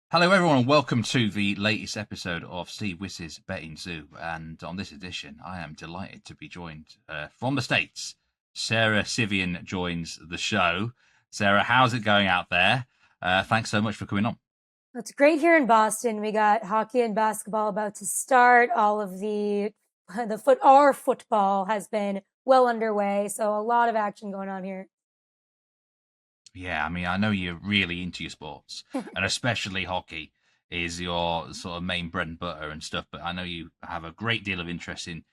Hello, everyone, and welcome to the latest episode of Steve Wyss's Betting Zoo. And on this edition, I am delighted to be joined from the States. Sara Civian joins the show. Sarah, how's it going out there? Thanks so much for coming on. It's great here in Boston. We got hockey and basketball about to start. All of our football has been well underway, so a lot of action going on here. Yeah, I mean, I know you're really into your sports, and especially hockey is your sort of main bread and butter and stuff. But I know you have a great deal of interest in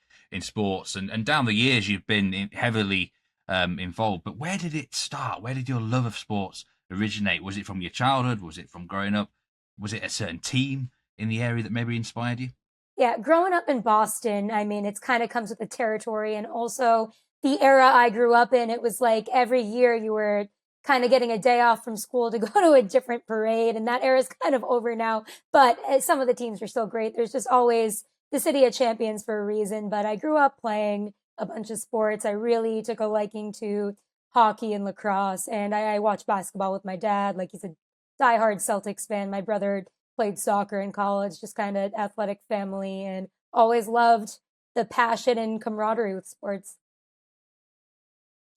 sports, and down the years you've been heavily involved. But where did it start? Where did your love of sports originate? Was it from your childhood? Was it from growing up? Was it a certain team in the area that maybe inspired you? Yeah, growing up in Boston, I mean, it's kind of comes with the territory and also the era I grew up in. It was like every year you were kind of getting a day off from school to go to a different parade, and that era is kind of over now. But some of the teams are still great. There's just always the city of champions for a reason. But I grew up playing a bunch of sports. I really took a liking to hockey and lacrosse, and I watched basketball with my dad. Like he's a diehard Celtics fan. My brother played soccer in college, just kind of athletic family, and always loved the passion and camaraderie with sports.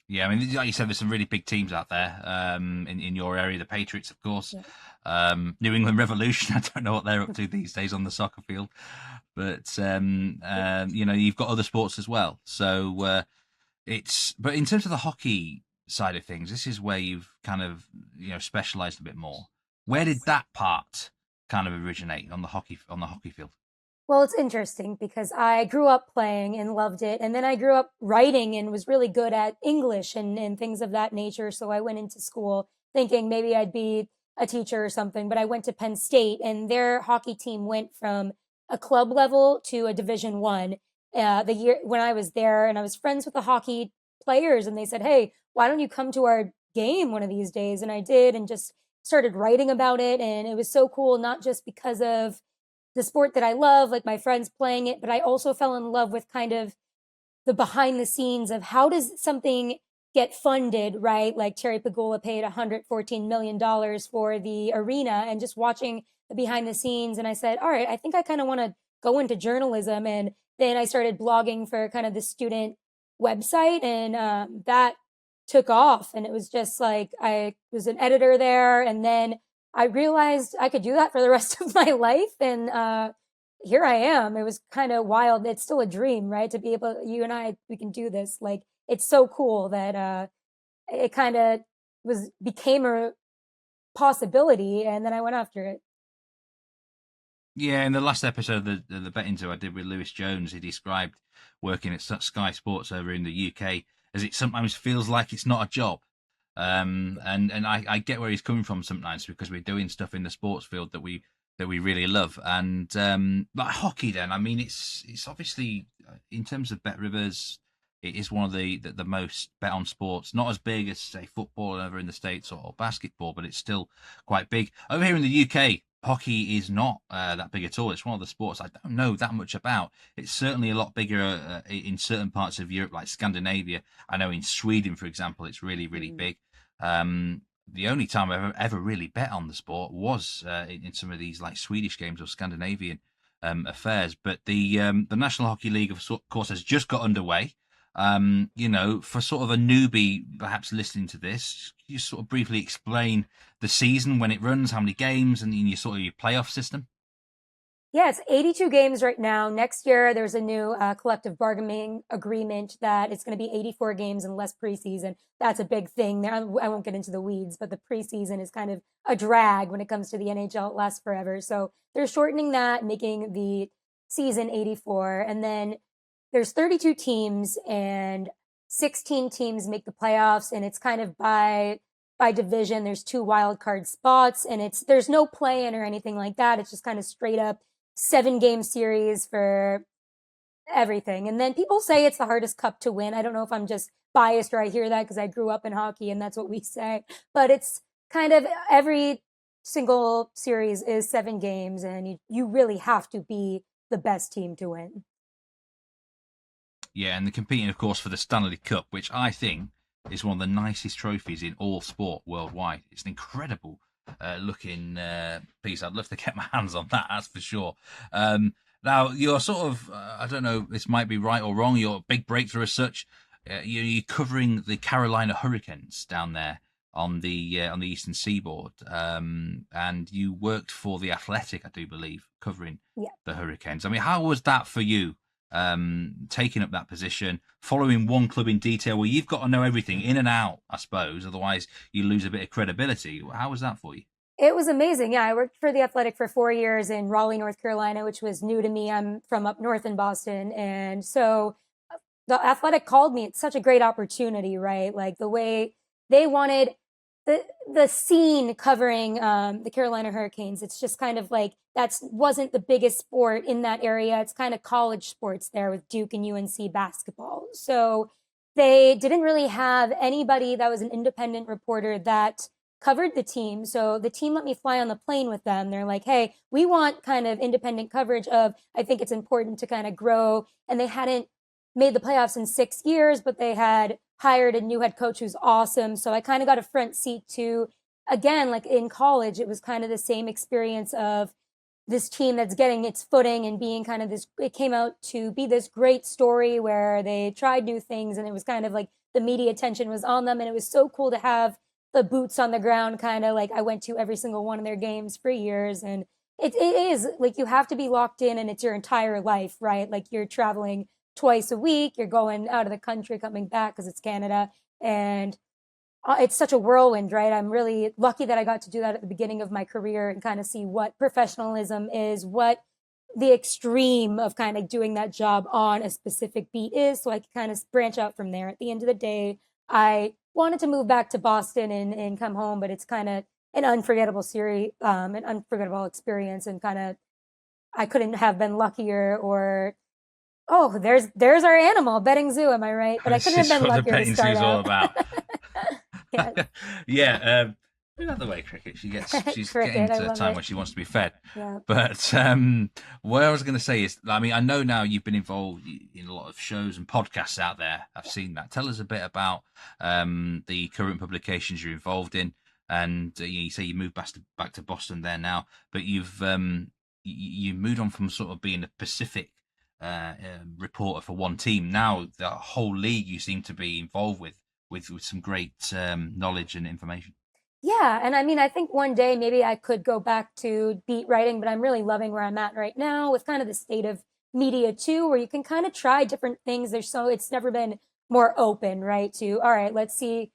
Yeah, I mean, like you said, there's some really big teams out there in your area. The Patriots, of course, Yeah. New England Revolution. I don't know what they're up to these days on the soccer field, but you've got other sports as well. So but in terms of the hockey side of things, this is where you've kind of specialised a bit more. Where did that part kind of originate on the hockey field? Well, it's interesting because I grew up playing and loved it. And then I grew up writing and was really good at English and things of that nature. So I went into school thinking maybe I'd be a teacher or something. But I went to Penn State and their hockey team went from a club level to a Division One. The year when I was there, and I was friends with the hockey players, and they said, "Hey, why don't you come to our game one of these days?" And I did, and just started writing about it. And it was so cool, not just because of the sport that I love, like my friends playing it, but I also fell in love with kind of the behind the scenes of how does something get funded, right? Like Terry Pagula paid $114 million for the arena, and just watching the behind the scenes. And I said, all right, I think I kind of want to go into journalism. And then I started blogging for kind of the student website, and that took off. And it was just like I was an editor there. And then I realized I could do that for the rest of my life. And here I am. It was kind of wild. It's still a dream, right? To be able, you and I, we can do this. Like, it's so cool that it kind of became a possibility. And then I went after it. Yeah, in the last episode of the betting zoo I did with Lewis Jones, he described working at Sky Sports over in the UK as it sometimes feels like it's not a job. And I get where he's coming from sometimes because we're doing stuff in the sports field that we really love. And like hockey, then I mean, it's obviously in terms of bet rivers, it is one of the most bet on sports. Not as big as say football over in the States or basketball, but it's still quite big over here in the UK. Hockey is not that big at all. It's one of the sports I don't know that much about. It's certainly a lot bigger in certain parts of Europe, like Scandinavia. I know in Sweden, for example, it's really, really Mhm. big. The only time I ever really bet on the sport was in some of these like Swedish games or Scandinavian affairs. But the National Hockey League, of course, has just got underway. For sort of a newbie, perhaps listening to this, you sort of briefly explain the season when it runs, how many games, and your sort of your playoff system. Yeah, it's 82 games right now. Next year, there's a new collective bargaining agreement that it's going to be 84 games and less preseason. That's a big thing. There, I won't get into the weeds, but the preseason is kind of a drag when it comes to the NHL. It lasts forever. So they're shortening that, making the season 84. And then there's 32 teams, and 16 teams make the playoffs. And it's kind of by division. There's two wild card spots, and there's no play in or anything like that. It's just kind of straight up 7 game series for everything. And then people say it's the hardest cup to win. I don't know if I'm just biased or I hear that because I grew up in hockey and that's what we say. But it's kind of every single series is 7 games, and you really have to be the best team to win. Yeah, and they're competing, of course, for the Stanley Cup, which I think is one of the nicest trophies in all sport worldwide. It's an incredible looking piece. I'd love to get my hands on that, that's for sure. Now, you're sort of, I don't know, this might be right or wrong, your big breakthrough as such, you're covering the Carolina Hurricanes down there on the eastern seaboard, and you worked for The Athletic, I do believe, covering the Hurricanes. I mean, how was that for you, taking up that position, following one club in detail where you've got to know everything in and out, I suppose, otherwise you lose a bit of credibility? How was that for you? It was amazing. Yeah, I worked for The Athletic for 4 years in Raleigh, North Carolina, which was new to me. I'm from up north in Boston. And so The Athletic called me. It's such a great opportunity, right? Like the way they wanted the scene covering the Carolina Hurricanes. It's just kind of like that wasn't the biggest sport in that area. It's kind of college sports there with Duke and UNC basketball. So they didn't really have anybody that was an independent reporter that covered the team. So the team let me fly on the plane with them. They're like, hey, we want kind of independent coverage of, I think it's important to kind of grow. And they hadn't made the playoffs in 6 years, but they had hired a new head coach who's awesome. So I kind of got a front seat to, again, like in college, it was kind of the same experience of this team that's getting its footing and being kind of this, it came out to be this great story where they tried new things and it was kind of like the media attention was on them. And it was so cool to have the boots on the ground, kind of like I went to every single one of their games for years. And it is like you have to be locked in and it's your entire life, right? Like you're traveling twice a week, you're going out of the country, coming back because it's Canada. And it's such a whirlwind, right? I'm really lucky that I got to do that at the beginning of my career and kind of see what professionalism is, what the extreme of kind of doing that job on a specific beat is. So I could kind of branch out from there. At the end of the day, I wanted to move back to Boston and come home, but it's kind of an unforgettable series, an unforgettable experience, and kind of I couldn't have been luckier. Or oh, there's our animal betting zoo. Am I right? But I couldn't have been luckier to start out. All about. Yes. Yeah. Move out of the way, Cricket. She's Cricket, getting to a time it. when she wants to be fed. Yeah. But what I was going to say is, I mean, I know now you've been involved in a lot of shows and podcasts out there. I've seen that. Tell us a bit about the current publications you're involved in, and you say you moved back to Boston there now, but you've you moved on from sort of being a Pacific reporter for one team. Now the whole league you seem to be involved with some great knowledge and information. Yeah, and I mean, I think one day maybe I could go back to beat writing, but I'm really loving where I'm at right now with kind of the state of media too, where you can kind of try different things. It's never been more open, right? To all right, let's see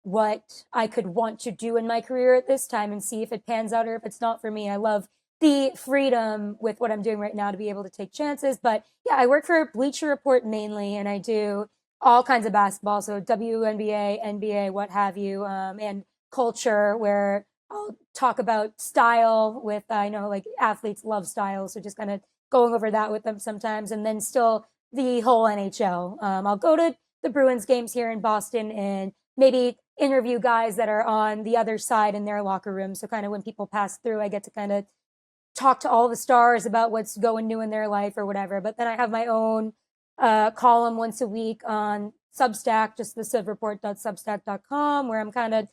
what I could want to do in my career at this time and see if it pans out or if it's not for me. I love the freedom with what I'm doing right now to be able to take chances. But yeah, I work for Bleacher Report mainly, and I do all kinds of basketball, so WNBA, NBA, what have you, and culture, where I'll talk about style with, I know like athletes love style, so just kind of going over that with them sometimes. And then still the whole NHL. I'll go to the Bruins games here in Boston and maybe interview guys that are on the other side in their locker room. So kind of when people pass through, I get to kind of talk to all the stars about what's going new in their life or whatever. But then I have my own column once a week on Substack, just the civreport.substack.com, where I'm kind of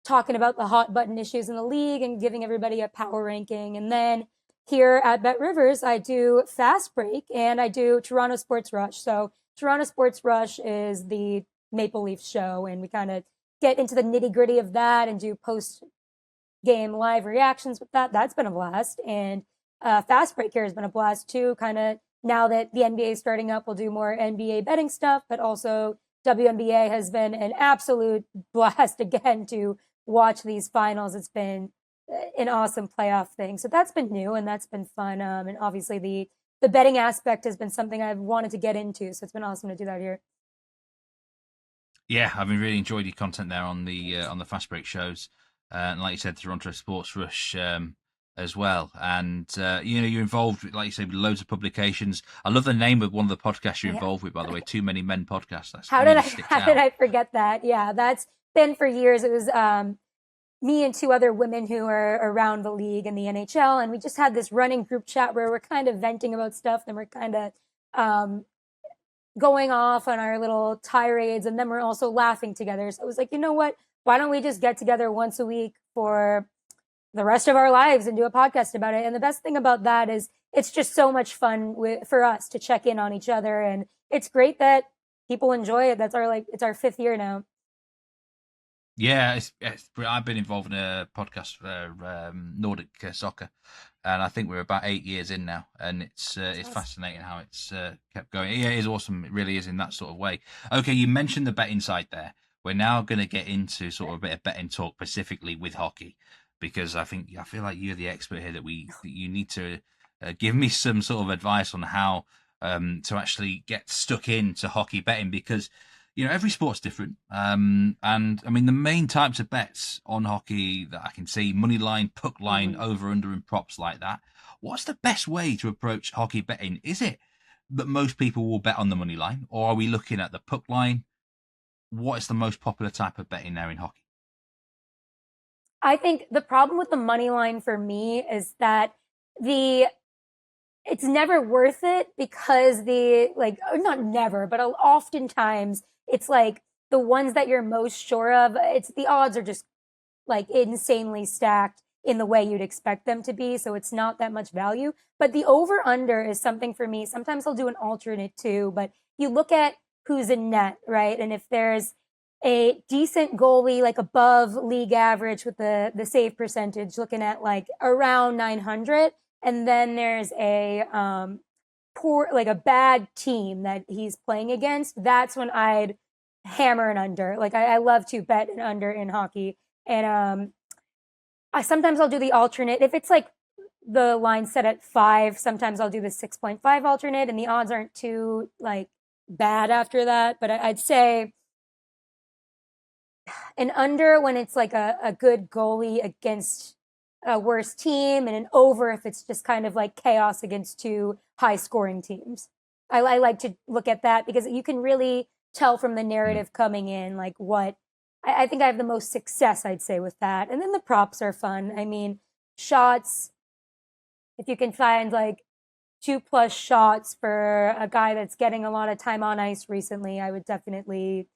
talking about the hot button issues in the league and giving everybody a power ranking. And then here at Bet Rivers, I do Fast Break and I do Toronto Sports Rush. So Toronto Sports Rush is the Maple Leaf show, and we kind of get into the nitty gritty of that and do post game live reactions with that. That's been a blast. And Fast Break here has been a blast too. Kind of now that the NBA is starting up, we'll do more NBA betting stuff, but also WNBA has been an absolute blast again to watch these finals. It's been an awesome playoff thing. So that's been new and that's been fun. And obviously the betting aspect has been something I've wanted to get into. So it's been awesome to do that here. Yeah, I've been really enjoyed your content there on the Fast Break shows, and like you said, Toronto Sports Rush as well. And you're involved, like you say, with loads of publications. I love the name of one of the podcasts you're involved with, by the way. Too Many Men podcast. That's how did I forget that? Yeah, that's been for years. It was me and two other women who are around the league and the NHL, and we just had this running group chat where we're kind of venting about stuff, and we're kind of going off on our little tirades, and then we're also laughing together. So it was like, you know what? Why don't we just get together once a week for the rest of our lives and do a podcast about it. And the best thing about that is it's just so much fun for us to check in on each other. And it's great that people enjoy it. It's our 5th year now. Yeah, I've been involved in a podcast for Nordic soccer, and I think we're about 8 years in now, and it's awesome. Fascinating how it's kept going. Yeah, it is awesome. It really is in that sort of way. Okay, you mentioned the betting side there. We're now going to get into sort of a bit of betting talk specifically with hockey, because I feel like you're the expert here that you need to give me some sort of advice on how to actually get stuck into hockey betting, because every sport's different. And I mean, the main types of bets on hockey that I can see: money line, puck line, over, under, and props like that. What's the best way to approach hockey betting? Is it that most people will bet on the money line, or are we looking at the puck line? What is the most popular type of betting now in hockey? I think the problem with the money line for me is that it's never worth it, because not never, but oftentimes it's like the ones that you're most sure of, the odds are just like insanely stacked in the way you'd expect them to be. So it's not that much value. But the over under is something for me. Sometimes I'll do an alternate too, but you look at who's in net, right? And if there's a decent goalie, like above league average with the save percentage, looking at like around 900, and then there's a a bad team that he's playing against, that's when I'd hammer an under. Like I love to bet an under in hockey. And sometimes I'll do the alternate. If it's like the line set at 5, sometimes I'll do the 6.5 alternate, and the odds aren't too like bad after that. But I'd say an under when it's like a good goalie against a worse team, and an over if it's just kind of like chaos against 2 high scoring teams. I like to look at that because you can really tell from the narrative coming in, like what I think I have the most success, I'd say, with that. And then the props are fun. I mean, shots, if you can find like 2+ shots for a guy that's getting a lot of time on ice recently, I would definitely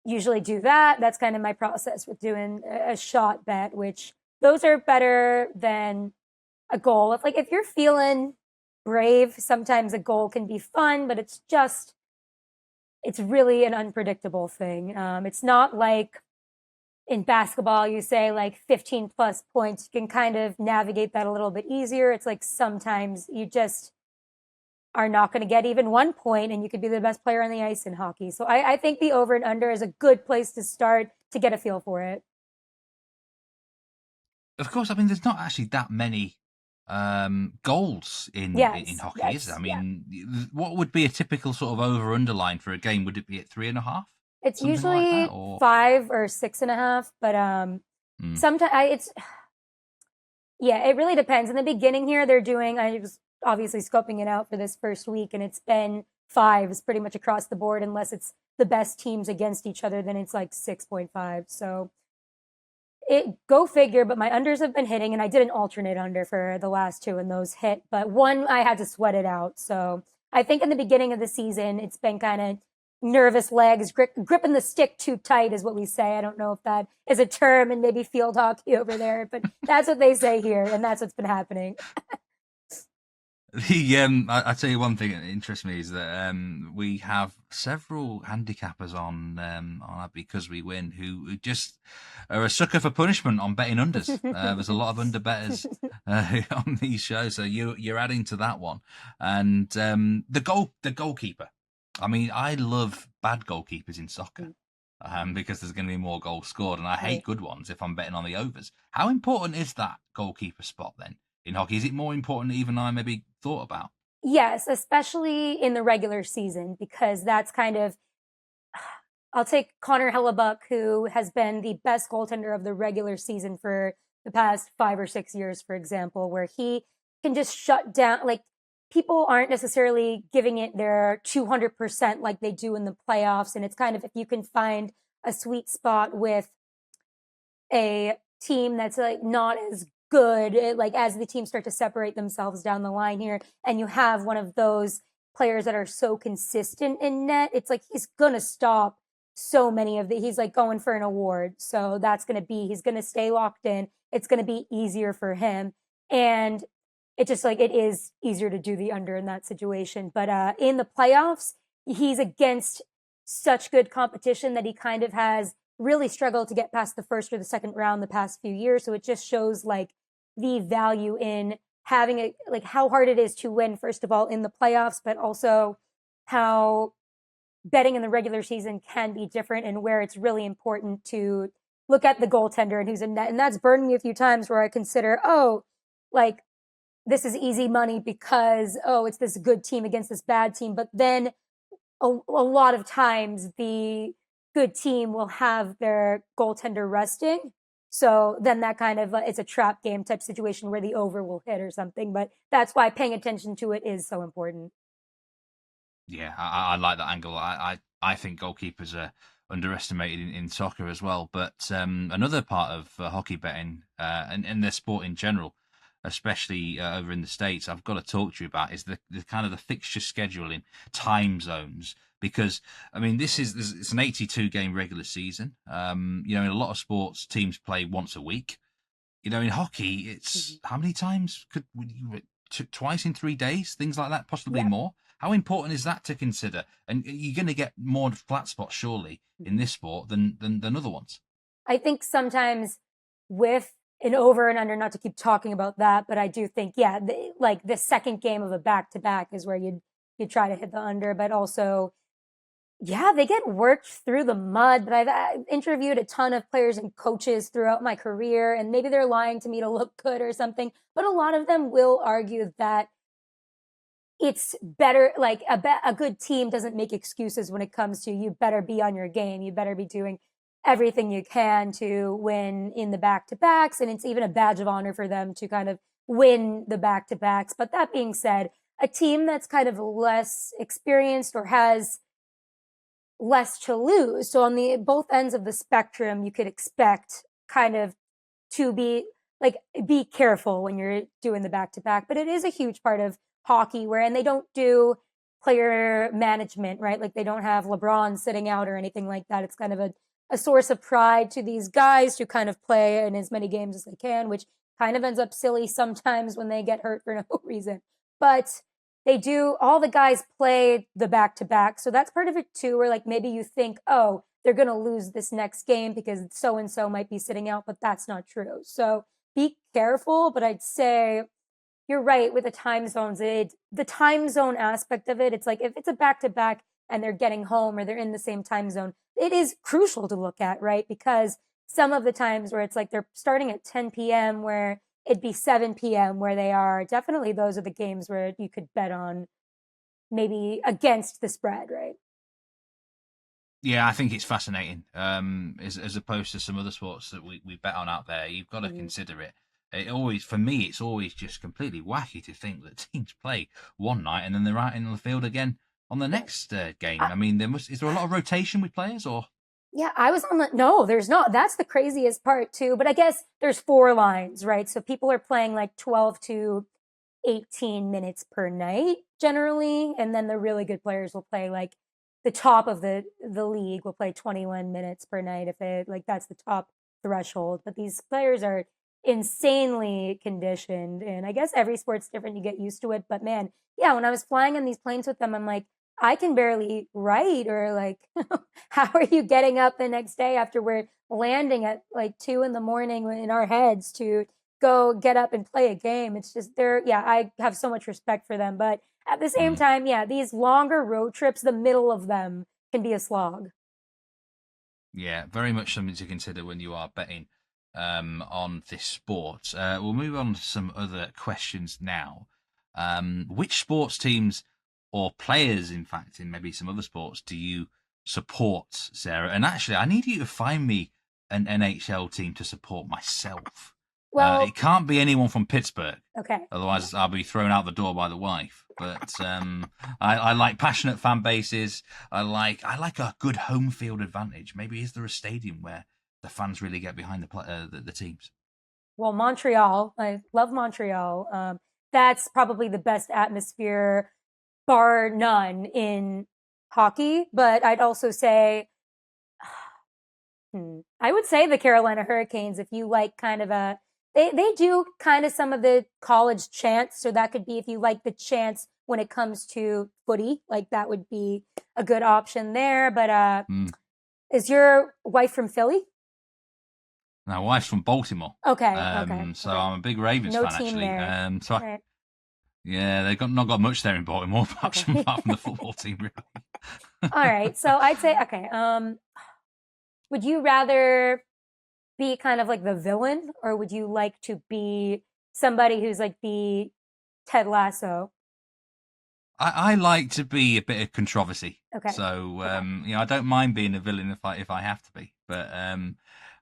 usually do that. That's kind of my process with doing a shot bet, which those are better than a goal. If you're feeling brave, sometimes a goal can be fun, but it's really an unpredictable thing. It's not like in basketball, you say like 15+ points, you can kind of navigate that a little bit easier. It's like sometimes you just are not going to get even 1 point, and you could be the best player on the ice in hockey. So I think the over and under is a good place to start to get a feel for it. Of course, I mean, there's not actually that many goals in hockey, is there? I mean, what would be a typical sort of over underline for a game? Would it be at 3.5? It's usually like 5 or 6.5, but sometimes it really depends. In the beginning here, I was obviously scoping it out for this first week, and it's been 5s pretty much across the board, unless it's the best teams against each other, then it's like 6.5. So go figure, but my unders have been hitting, and I did an alternate under for the last 2, and those hit, but one I had to sweat it out. So I think in the beginning of the season, it's been kind of nervous legs, gripping the stick too tight is what we say. I don't know if that is a term in maybe field hockey over there, but that's what they say here, and that's what's been happening. I tell you one thing that interests me is that we have several handicappers on our Because We Win who just are a sucker for punishment on betting unders. There's a lot of under betters on these shows, so you're adding to that one. And the goalkeeper. I mean, I love bad goalkeepers in soccer. Because there's going to be more goals scored, and I hate good ones if I'm betting on the overs. How important is that goalkeeper spot then in hockey? Is it more important even than I maybe thought about? Yes, especially in the regular season, because that's kind of, I'll take Connor Hellebuck, who has been the best goaltender of the regular season for the past 5 or 6 years, for example, where he can just shut down, like, people aren't necessarily giving it their 200% like they do in the playoffs. And it's kind of, if you can find a sweet spot with a team that's like not as good, like as the teams start to separate themselves down the line here, and you have one of those players that are so consistent in net, it's like he's gonna stop so many of he's like going for an award. So he's going to stay locked in. It's going to be easier for him. And it just like, it is easier to do the under in that situation. But in the playoffs, he's against such good competition that he kind of has really struggled to get past the first or the second round the past few years. So it just shows like the value in having like how hard it is to win, first of all, in the playoffs, but also how betting in the regular season can be different and where it's really important to look at the goaltender and who's in net. And that's burned me a few times where I consider, oh, like this is easy money because, oh, it's this good team against this bad team. But then a lot of times the good team will have their goaltender resting. So then that kind of, it's a trap game type situation where the over will hit or something. But that's why paying attention to it is so important. Yeah, I like that angle. I think goalkeepers are underestimated in soccer as well. But another part of hockey betting and their sport in general, especially over in the States, I've got to talk to you about is the kind of the fixture scheduling, time zones. Because I mean, it's an 82 game regular season. In a lot of sports, teams play once a week. In hockey, it's how many times twice in 3 days, things like that, possibly Yeah. more. How important is that to consider? And you're going to get more flat spots, surely, in this sport than other ones. I think sometimes with an over and under, not to keep talking about that, but I do think, yeah, like the second game of a back to back is where you try to hit the under, but also, yeah, they get worked through the mud. But I've interviewed a ton of players and coaches throughout my career, and maybe they're lying to me to look good or something, but a lot of them will argue that it's better, like a good team doesn't make excuses when it comes to you better be on your game. You better be doing everything you can to win in the back to backs. And it's even a badge of honor for them to kind of win the back to backs. But that being said, a team that's kind of less experienced or has less to lose. So on the both ends of the spectrum, you could expect kind of to be careful when you're doing the back to back. But it is a huge part of hockey and they don't do player management, right? Like they don't have LeBron sitting out or anything like that. It's kind of a source of pride to these guys to kind of play in as many games as they can, which kind of ends up silly sometimes when they get hurt for no reason. But all the guys play the back to back. So that's part of it too, where like maybe you think, oh, they're going to lose this next game because so and so might be sitting out, but that's not true. So be careful. But I'd say you're right with the time zones. The time zone aspect of it, it's like if it's a back to back and they're getting home or they're in the same time zone, it is crucial to look at, right? Because some of the times where it's like they're starting at 10 p.m. where it'd be 7 p.m. where they are, definitely those are the games where you could bet on maybe against the spread, right? Yeah, I think it's fascinating. As opposed to some other sports that we bet on out there, you've got to consider it. For me, it's always just completely wacky to think that teams play one night and then they're out in the field again on the next game. I mean, is there a lot of rotation with players or? Yeah, I was on no, there's not. That's the craziest part too. But I guess there's 4 lines, right? So people are playing like 12 to 18 minutes per night generally. And then the really good players will play like the top of the league will play 21 minutes per night if they like that's the top threshold. But these players are insanely conditioned. And I guess every sport's different. You get used to it. But man, yeah, when I was flying on these planes with them, I'm like, I can barely write or like, how are you getting up the next day after we're landing at like 2 a.m. in our heads to go get up and play a game? It's just I have so much respect for them. But at the same time, yeah, these longer road trips, the middle of them can be a slog. Yeah, very much something to consider when you are betting on this sport. We'll move on to some other questions now. Which sports teams or players, in fact, in maybe some other sports, do you support, Sarah? And actually, I need you to find me an NHL team to support myself. Well, it can't be anyone from Pittsburgh. okay. Otherwise, I'll be thrown out the door by the wife. But I like passionate fan bases. I like a good home field advantage. Maybe is there a stadium where the fans really get behind the teams? Well, Montreal. I love Montreal. That's probably the best atmosphere, bar none, in hockey. But I'd also say I would say the Carolina Hurricanes, if you like kind of they do kind of some of the college chants. So that could be if you like the chants when it comes to footy, like that would be a good option there. But Mm. is your wife from Philly? My wife's from Baltimore, Okay, okay, so okay. I'm a big Ravens No fan team actually. there. So Right. yeah, they've got not got much there in Baltimore Okay. apart from the football team, really. All right. So I'd say, okay, would you rather be kind of like the villain, or would you like to be somebody who's like the Ted Lasso? I like to be a bit of controversy, Okay. so Okay. I don't mind being a villain if I have to be. But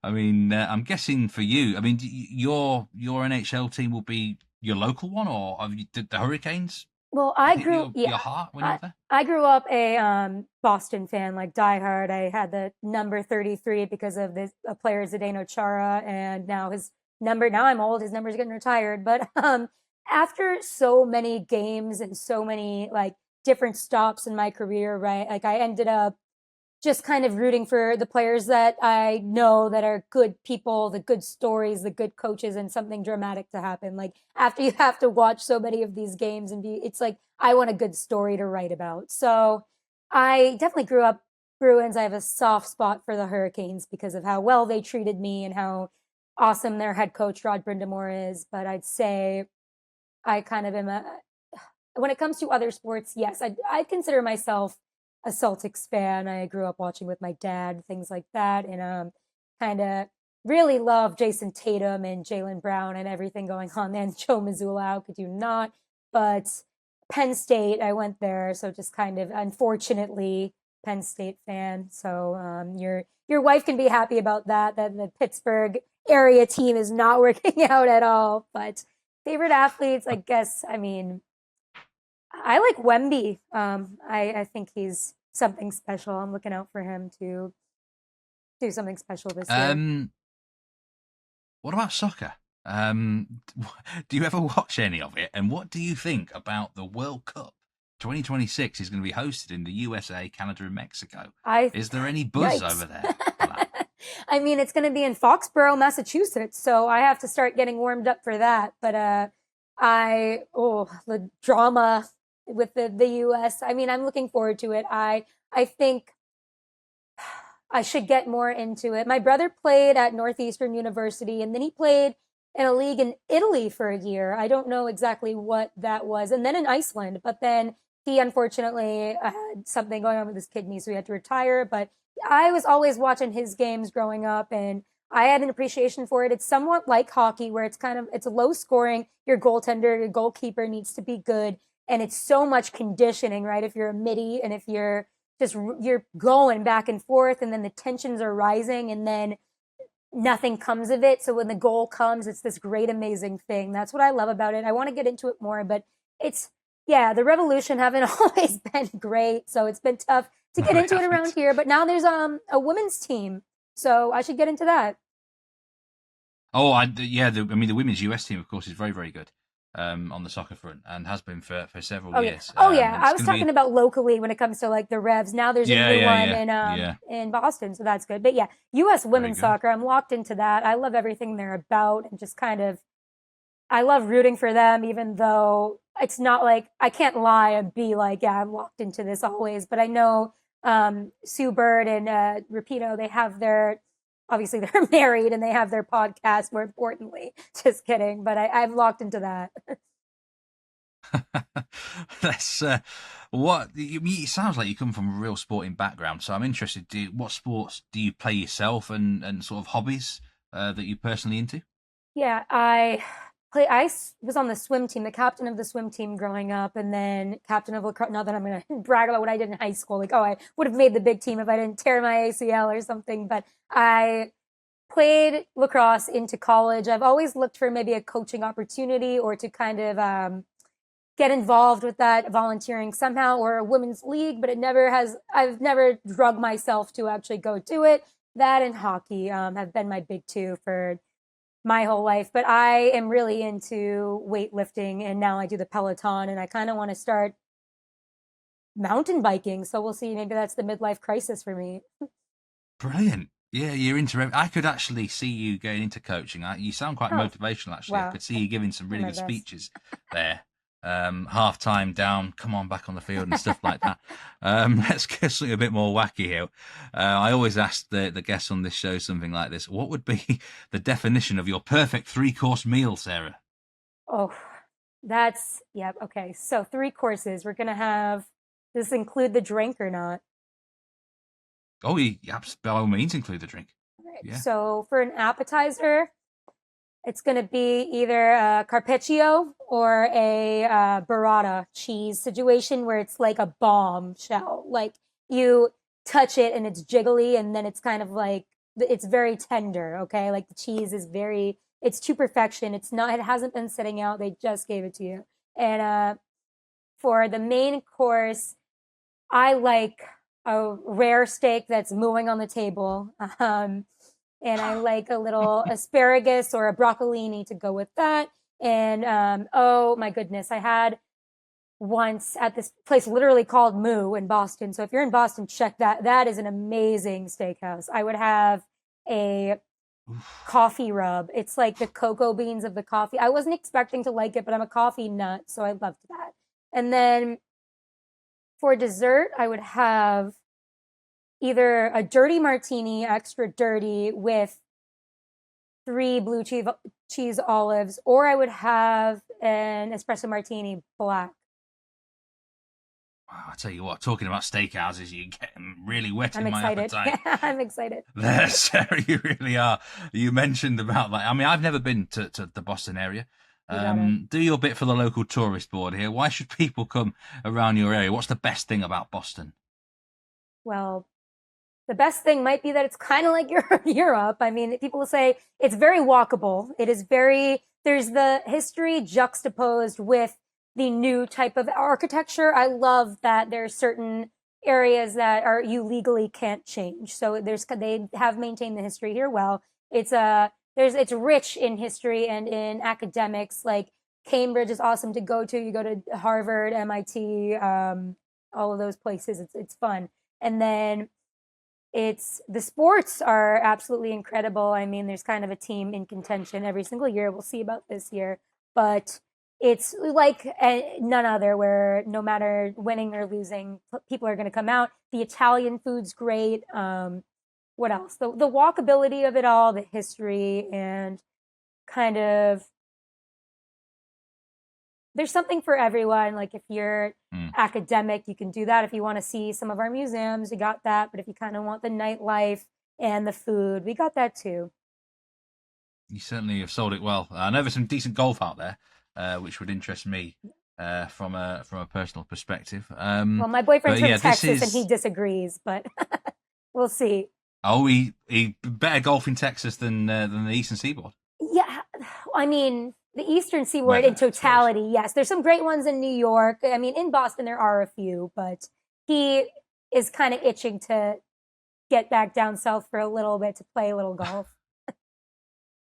I mean, I'm guessing for you, I mean, your NHL team will be your local one, or did the Hurricanes Well, hit your heart when you I were there? I grew up a Boston fan, like diehard. I had the number 33 because of this a player Zdeno Chara, and now his number. Now I'm old. His number's getting retired. But after so many games and so many like different stops in my career, right? Like I ended up just kind of rooting for the players that I know that are good people, the good stories, the good coaches, and something dramatic to happen. Like after you have to watch so many of these games and be, it's like I want a good story to write about. So I definitely grew up Bruins. I have a soft spot for the Hurricanes because of how well they treated me and how awesome their head coach Rod Brindamore is. But I'd say I kind of am a when it comes to other sports, yes, I consider myself a Celtics fan. I grew up watching with my dad, things like that, and kind of really love Jason Tatum and Jalen Brown and everything going on there. And Joe Mazzulla, how could you not? But Penn State, I went there, so just kind of unfortunately Penn State fan. So your wife can be happy about that. That the Pittsburgh area team is not working out at all. But favorite athletes, I guess. I mean, I like Wemby. I think he's something special. I'm looking out for him to do something special this year. Um, what about soccer? Do you ever watch any of it? And what do you think about the World Cup 2026 is going to be hosted in the USA, Canada, and Mexico? I Is there any buzz Yikes. over there for that? I mean, it's going to be in Foxborough, Massachusetts, so I have to start getting warmed up for that. But the drama with the US. I mean, I'm looking forward to it. I think I should get more into it. My brother played at Northeastern University, and then he played in a league in Italy for a year. I don't know exactly what that was, and then in Iceland. But then he unfortunately had something going on with his kidney, so he had to retire. But I was always watching his games growing up, and I had an appreciation for it. It's somewhat like hockey, where it's low scoring. Your goaltender, your goalkeeper needs to be good, and it's so much conditioning, right? If you're a midi and if you're going back and forth, and then the tensions are rising, and then nothing comes of it. So when the goal comes, it's this great amazing thing. That's what I love about it. I want to get into it more, but it's yeah, the Revolution haven't always been great, so it's been tough to No, get they into it around haven't. here. But now there's a women's team, so I should get into that. Oh, yeah. I mean, the women's US team, of course, is very, very good on the soccer front and has been for several Oh yeah. years. Oh yeah. I It's was going to talking be, about locally when it comes to like the Revs. Now there's a yeah, new yeah, one yeah, yeah. in Boston, so that's good. But yeah, US Very women's good. soccer, I'm locked into that. I love everything they're about, and just kind of I love rooting for them, even though it's not like I can't lie and be like, yeah, I'm locked into this always. But I know Sue Bird and Rapido, they have their obviously they're married and they have their podcast. More importantly, just kidding. But I'm locked into that. That's what it sounds like. You come from a real sporting background, so I'm interested. What sports do you play yourself, and sort of hobbies that you're personally into? Yeah, was on the swim team, the captain of the swim team growing up, and then captain of lacrosse. Not that I'm going to brag about what I did in high school, like, oh, I would have made the big team if I didn't tear my ACL or something. But I played lacrosse into college. I've always looked for maybe a coaching opportunity or to kind of get involved with that volunteering somehow, or a women's league, but I've never drugged myself to actually go do it. That and hockey have been my big two for my whole life, but I am really into weightlifting, and now I do the Peloton, and I kind of want to start mountain biking. So we'll see. Maybe that's the midlife crisis for me. Brilliant. Yeah, you're into. I could actually see you going into coaching. You sound quite Oh, motivational, actually. I wow. could see you giving some Do really my good best. speeches there. Half time down, come on back on the field and stuff like that. Let's get something a bit more wacky here. I always ask the guests on this show something like this: what would be the definition of your perfect 3-course meal, Sarah? Oh, that's, yep. Okay. So 3 courses. We're going to have, does this include the drink or not? Oh, you, by all means, include the drink. All right. Yeah. So for an appetizer, it's going to be either a carpaccio or a burrata cheese situation where it's like a bombshell. Like you touch it and it's jiggly, and then it's kind of like it's very tender. Okay, like the cheese is very, it's to perfection. It's not. It hasn't been sitting out. They just gave it to you. And for the main course, I like a rare steak that's mooing on the table. And I like a little asparagus or a broccolini to go with that. And oh my goodness, I had once at this place literally called Moo in Boston. So if you're in Boston, check that. That is an amazing steakhouse. I would have a coffee rub. It's like the cocoa beans of the coffee. I wasn't expecting to like it, but I'm a coffee nut, so I loved that. And then for dessert, I would have either a dirty martini, extra dirty, with 3 blue cheese olives, or I would have an espresso martini black. Wow, I tell you what, talking about steakhouses, you get really whetting I'm my excited. appetite. I'm excited. There, Sarah, you really are. You mentioned about that. I mean, I've never been to the Boston area. You gotta. Do your bit for the local tourist board here. Why should people come around your area? What's the best thing about Boston? Well, the best thing might be that it's kind of like Europe. I mean, people will say it's very walkable. It is very, there's the history juxtaposed with the new type of architecture. I love that there's certain areas that are you legally can't change. So they have maintained the history here well. It's it's rich in history and in academics. Like Cambridge is awesome to go to. You go to Harvard, MIT, all of those places. It's fun. And then it's the sports are absolutely incredible. I mean, there's kind of a team in contention every single year. We'll see about this year, but it's like none other where no matter winning or losing, people are going to come out. The Italian food's great. What else? The walkability of it all, the history, and kind of there's something for everyone. Like if you're Mm. academic, you can do that. If you want to see some of our museums, we got that. But if you kind of want the nightlife and the food, we got that too. You certainly have sold it well. I know there's some decent golf out there, which would interest me from a personal perspective. Well, my boyfriend's But from yeah, this Texas and he is. disagrees, but we'll see. Oh, he better golf in Texas than the Eastern Seaboard. Yeah, I mean, the Eastern Seaboard in Weather, I suppose. totality, yes. There's some great ones in New York. I mean, in Boston, there are a few, but he is kind of itching to get back down south for a little bit to play a little golf.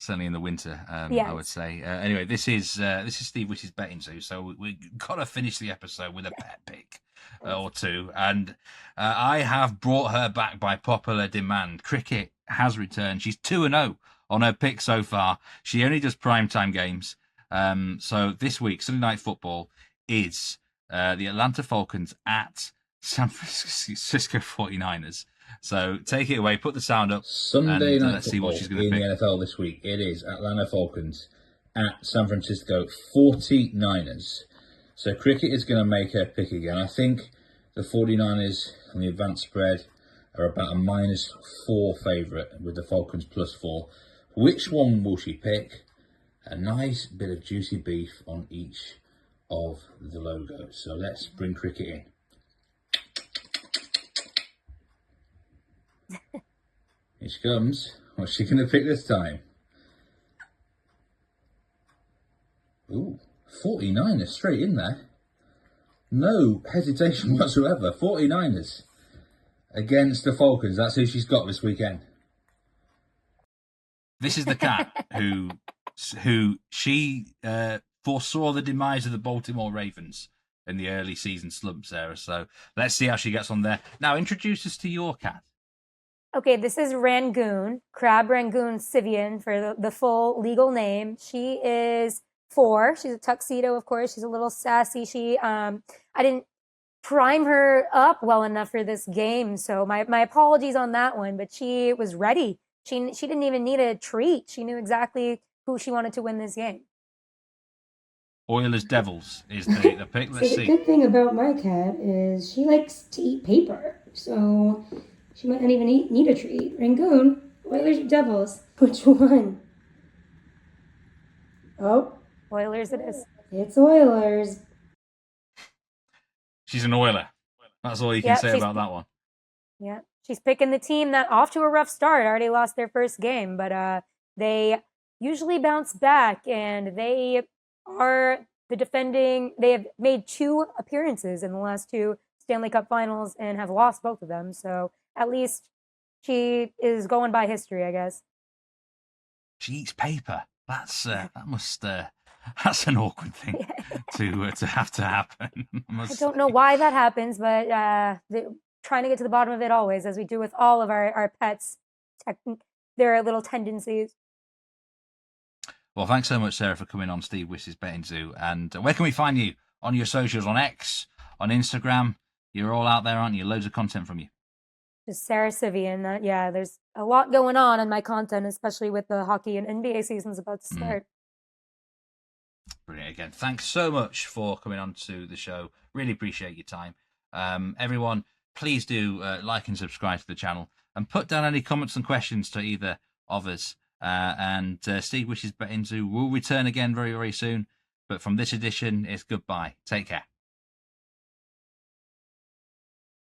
Certainly in the winter, I would Yes. say. Anyway, this is Steve Wiss's betting zoo, so we got to finish the episode with a bet pick or two, and I have brought her back by popular demand. Cricket has returned. She's 2-0 on her pick so far. She only does primetime games. So this week, Sunday Night Football is the Atlanta Falcons at San Francisco 49ers. So take it away, put the sound up, Sunday and night let's see football what she's going in to the pick. NFL this week. It is Atlanta Falcons at San Francisco 49ers. So cricket is going to make her pick again. I think the 49ers on the advanced spread are about a -4 favourite with the Falcons +4. Which one will she pick? A nice bit of juicy beef on each of the logos. So let's bring cricket in. Here she comes. What's she going to pick this time? Ooh, 49ers straight in there. No hesitation whatsoever. 49ers against the Falcons. That's who she's got this weekend. This is the cat who she foresaw the demise of the Baltimore Ravens in the early season slump, Sarah. So let's see how she gets on there. Now, introduce us to your cat. Okay, this is Rangoon, Crab Rangoon Civian for the full legal name. She is 4. She's a tuxedo, of course. She's a little sassy. I didn't prime her up well enough for this game, so my apologies on that one. But she was ready. She didn't even need a treat. She knew exactly who she wanted to win this game. Oilers Devils is the pick. Let's The see. good thing about my cat is she likes to eat paper, so she might not even need a treat. Rangoon, Oilers or Devils? Which one? Oh, Oilers it is. It's Oilers. She's an Oiler. That's all you can say about that one. Yeah, she's picking the team that off to a rough start already lost their first game, but they usually bounce back, and they are the defending. They have made 2 appearances in the last 2 Stanley Cup Finals and have lost both of them. So at least she is going by history, I guess. She eats paper. That's that's an awkward thing to have to happen. I don't know why that happens, but trying to get to the bottom of it always, as we do with all of our pets, their little tendencies. Well, thanks so much, Sarah, for coming on Steve Wyss's Betting Zoo. And where can we find you? On your socials, on X, on Instagram? You're all out there, aren't you? Loads of content from you. Just Sara Civian. Yeah, there's a lot going on in my content, especially with the hockey and NBA seasons about to start. Brilliant. Again, thanks so much for coming on to the show. Really appreciate your time. Everyone, please do like and subscribe to the channel and put down any comments and questions to either of us. And Steve Wyss's Betting Zoo will return again very, very soon. But from this edition, it's goodbye. Take care.